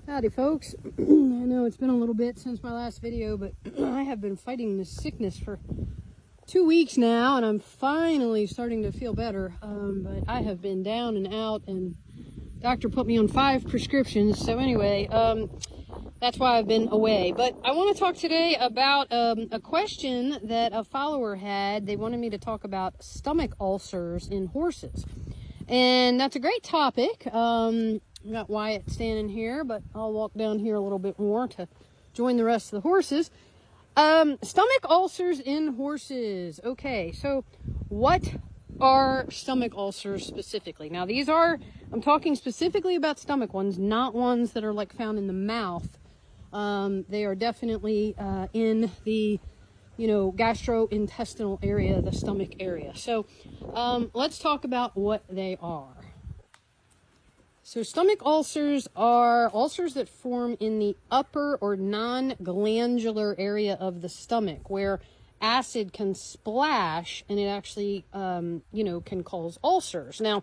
Howdy folks. I know it's been a little bit since my last video, but I have been fighting this sickness for 2 weeks now, and I'm finally starting to feel better. But I have been down and out, and doctor put me on 5 prescriptions. So anyway, that's why I've been away. But I want to talk today about a question that a follower had. They wanted me to talk about stomach ulcers in horses. And that's a great topic. Got Wyatt standing here, but I'll walk down here a little bit more to join the rest of the horses. Stomach ulcers in horses. Okay, so what are stomach ulcers specifically? Now I'm talking specifically about stomach ones, not ones that are like found in the mouth. They are definitely in the gastrointestinal area, the stomach area. So let's talk about what they are. So stomach ulcers are ulcers that form in the upper or non-glandular area of the stomach where acid can splash and it actually, can cause ulcers. Now,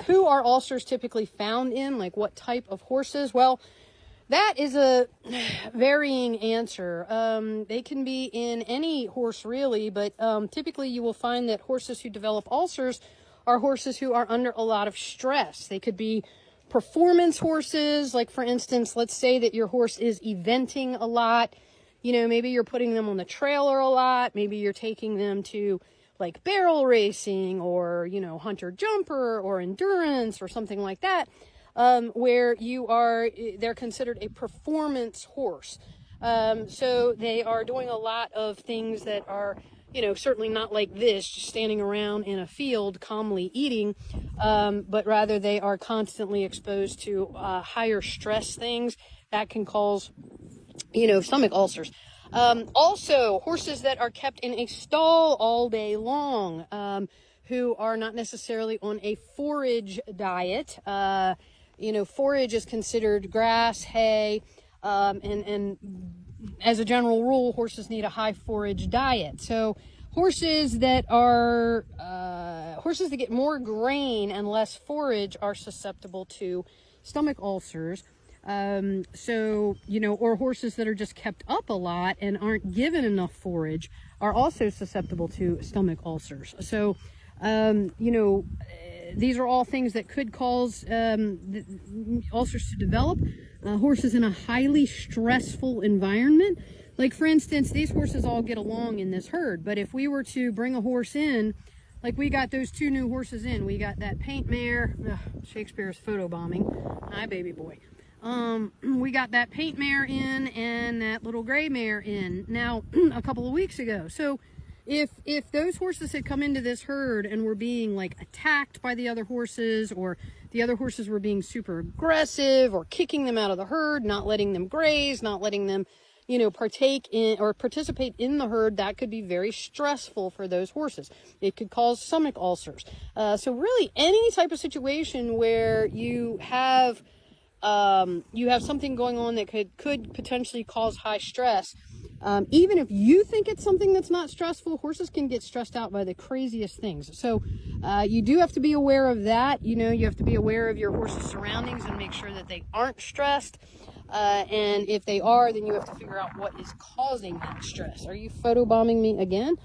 who are ulcers typically found in? Like what type of horses? Well, that is a varying answer. They can be in any horse really, but typically you will find that horses who develop ulcers are horses who are under a lot of stress. They could be performance horses, like for instance, let's say that your horse is eventing a lot. Maybe you're putting them on the trailer a lot. Maybe you're taking them to like barrel racing or, hunter jumper or endurance or something like that, where they're considered a performance horse. So they are doing a lot of things that are certainly not like this, just standing around in a field calmly eating, but rather they are constantly exposed to higher stress things that can cause, stomach ulcers. Also, horses that are kept in a stall all day long, who are not necessarily on a forage diet. Forage is considered grass, hay, and as a general rule, horses need a high forage diet. So horses that get more grain and less forage are susceptible to stomach ulcers. Or horses that are just kept up a lot and aren't given enough forage are also susceptible to stomach ulcers. So, these are all things that could cause ulcers to develop. Horses in a highly stressful environment. Like for instance, these horses all get along in this herd, but if we were to bring a horse in, like we got those 2 new horses in, we got that paint mare, Shakespeare's photobombing, hi baby boy. We got that paint mare in and that little gray mare in now a couple of weeks ago. So if those horses had come into this herd and were being like attacked by the other horses, or the other horses were being super aggressive or kicking them out of the herd, not letting them graze, not letting them, partake in or participate in the herd, that could be very stressful for those horses. It could cause stomach ulcers. So really any type of situation where you have something going on that could potentially cause high stress. Even if you think it's something that's not stressful, horses can get stressed out by the craziest things. So you do have to be aware of that. You have to be aware of your horse's surroundings and make sure that they aren't stressed. And if they are, then you have to figure out what is causing that stress. Are you photobombing me again?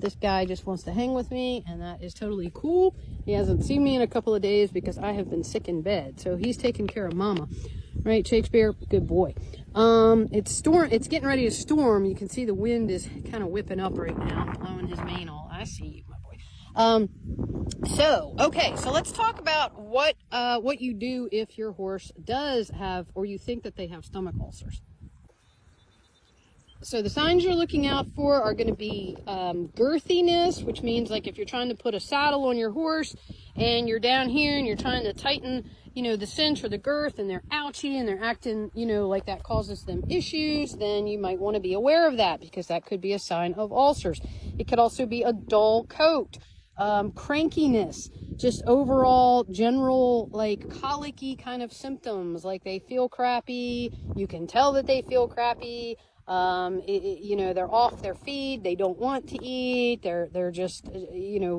This guy just wants to hang with me, and that is totally cool. He hasn't seen me in a couple of days because I have been sick in bed. So he's taking care of mama. Right, Shakespeare? Good boy. It's getting ready to storm. You can see the wind is kind of whipping up right now, blowing his mane all. I see you, my boy. So let's talk about what you do if your horse does have, or you think that they have stomach ulcers. So the signs you're looking out for are going to be girthiness, which means like if you're trying to put a saddle on your horse and you're down here and you're trying to tighten, the cinch or the girth, and they're ouchy and they're acting, like that causes them issues, then you might want to be aware of that because that could be a sign of ulcers. It could also be a dull coat, crankiness, just overall general like colicky kind of symptoms, like they feel crappy. You can tell that they feel crappy. They're off their feed. They don't want to eat. They're just,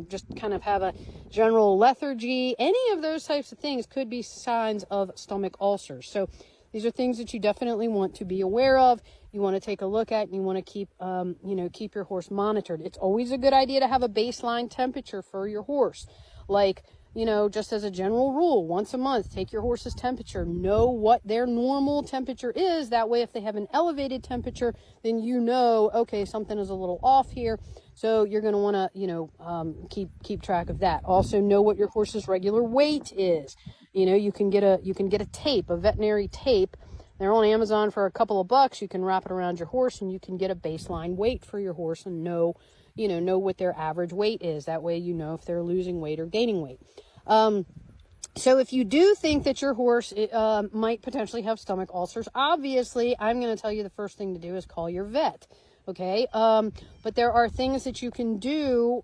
just kind of have a general lethargy. Any of those types of things could be signs of stomach ulcers. So These are things that you definitely want to be aware of. You want to take a look at, and you want to keep, you know, keep your horse monitored. It's always a good idea to have a baseline temperature for your horse. Like, you know, just as a general rule, once a month, take your horse's temperature. Know what their normal temperature is. That way, if they have an elevated temperature, then you know, okay, something is a little off here. So you're going to want to, you know, keep track of that. Also, know what your horse's regular weight is. You know, you can get a tape, a veterinary tape. They're on Amazon for a couple of bucks. You can wrap it around your horse, and you can get a baseline weight for your horse and know what their average weight is. That way, you know if they're losing weight or gaining weight. So if you do think that your horse might potentially have stomach ulcers, obviously, I'm going to tell you the first thing to do is call your vet. Okay. But there are things that you can do.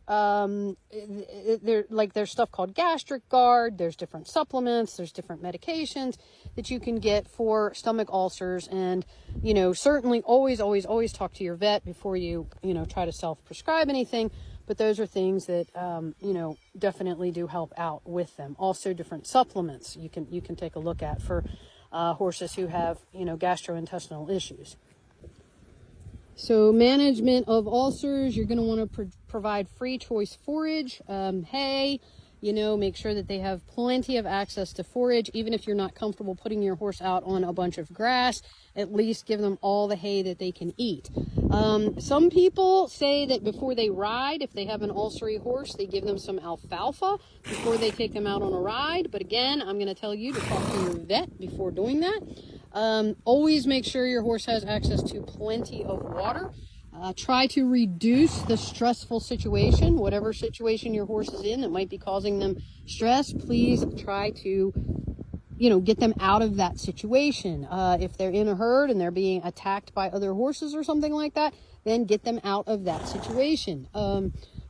There's stuff called gastric guard. There's different supplements. There's different medications that you can get for stomach ulcers. And, you know, certainly always talk to your vet before you, you know, try to self-prescribe anything. But those are things that, you know, definitely do help out with them. Also, different supplements you can take a look at for horses who have, you know, gastrointestinal issues. So management of ulcers, you're going to want to provide free choice forage, hay, you know, make sure that they have plenty of access to forage. Even if you're not comfortable putting your horse out on a bunch of grass, at least give them all the hay that they can eat. Some people say that before they ride, if they have an ulcery horse, they give them some alfalfa before they take them out on a ride. But again, I'm going to tell you to talk to your vet before doing that. Always make sure your horse has access to plenty of water. Try to reduce the stressful situation, whatever situation your horse is in that might be causing them stress. Please try to, you know, get them out of that situation. If they're in a herd and they're being attacked by other horses or something like that, then get them out of that situation.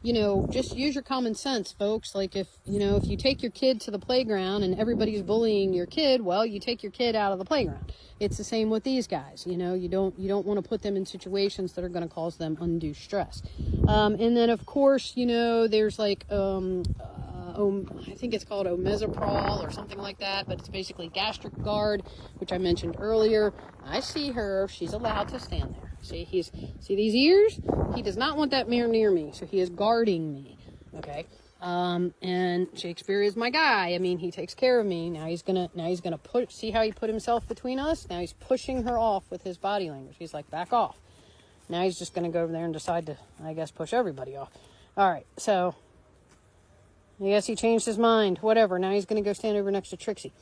You know, just use your common sense, folks. Like if you take your kid to the playground and everybody's bullying your kid, well, you take your kid out of the playground. It's the same with these guys. You know, you don't want to put them in situations that are going to cause them undue stress. And then of course, you know, there's like, I think it's called omeprazole or something like that, but it's basically gastric guard, which I mentioned earlier. I see her, she's allowed to stand there. See these ears? He does not want that mare near me, so he is guarding me. Okay. And Shakespeare is my guy. I mean, he takes care of me. Now he's gonna see how he put himself between us? Now he's pushing her off with his body language. He's like, back off. Now he's just gonna go over there and decide to, I guess, push everybody off. All right, so I guess he changed his mind. Whatever. Now he's gonna go stand over next to Trixie.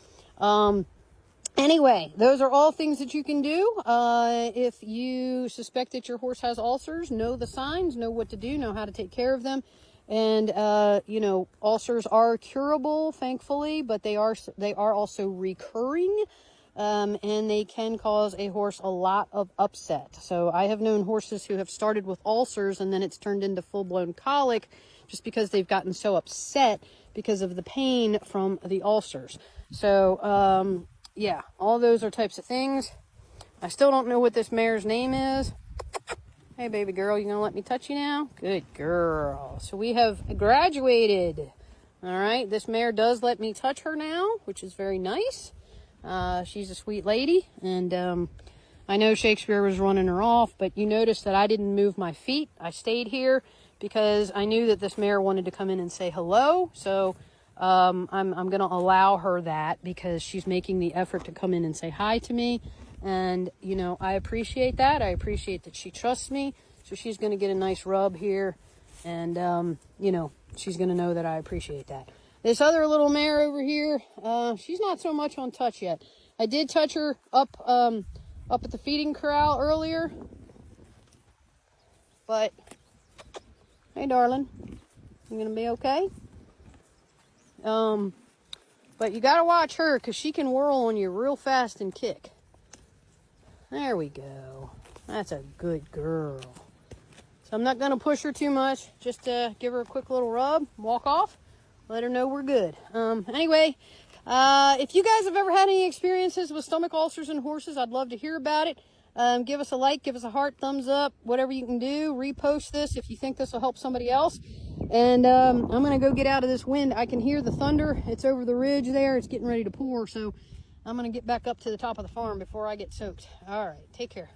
Anyway, those are all things that you can do. If you suspect that your horse has ulcers, know the signs, know what to do, know how to take care of them. And, you know, ulcers are curable, thankfully, but they are also recurring, and they can cause a horse a lot of upset. So I have known horses who have started with ulcers and then it's turned into full-blown colic just because they've gotten so upset because of the pain from the ulcers. So, yeah, all those are types of things. I still don't know what this mare's name is. Hey, baby girl, you gonna let me touch you now? Good girl. So we have graduated. All right, this mare does let me touch her now, which is very nice. She's a sweet lady, and I know Shakespeare was running her off, but you notice that I didn't move my feet. I stayed here because I knew that this mare wanted to come in and say hello. So I'm going to allow her that because she's making the effort to come in and say hi to me. And, you know, I appreciate that. I appreciate that she trusts me. So she's going to get a nice rub here. And, you know, she's going to know that I appreciate that. This other little mare over here, she's not so much on touch yet. I did touch her up at the feeding corral earlier. But, hey, darling, you going to be okay? But you got to watch her because she can whirl on you real fast and kick. There we go. That's a good girl. So I'm not going to push her too much. Just give her a quick little rub, walk off, let her know we're good. Anyway, if you guys have ever had any experiences with stomach ulcers in horses, I'd love to hear about it. Give us a like, give us a heart, thumbs up, whatever you can do. Repost this if you think this will help somebody else. And I'm going to go get out of this wind. I can hear the thunder. It's over the ridge there. It's getting ready to pour. So I'm going to get back up to the top of the farm before I get soaked. All right, take care.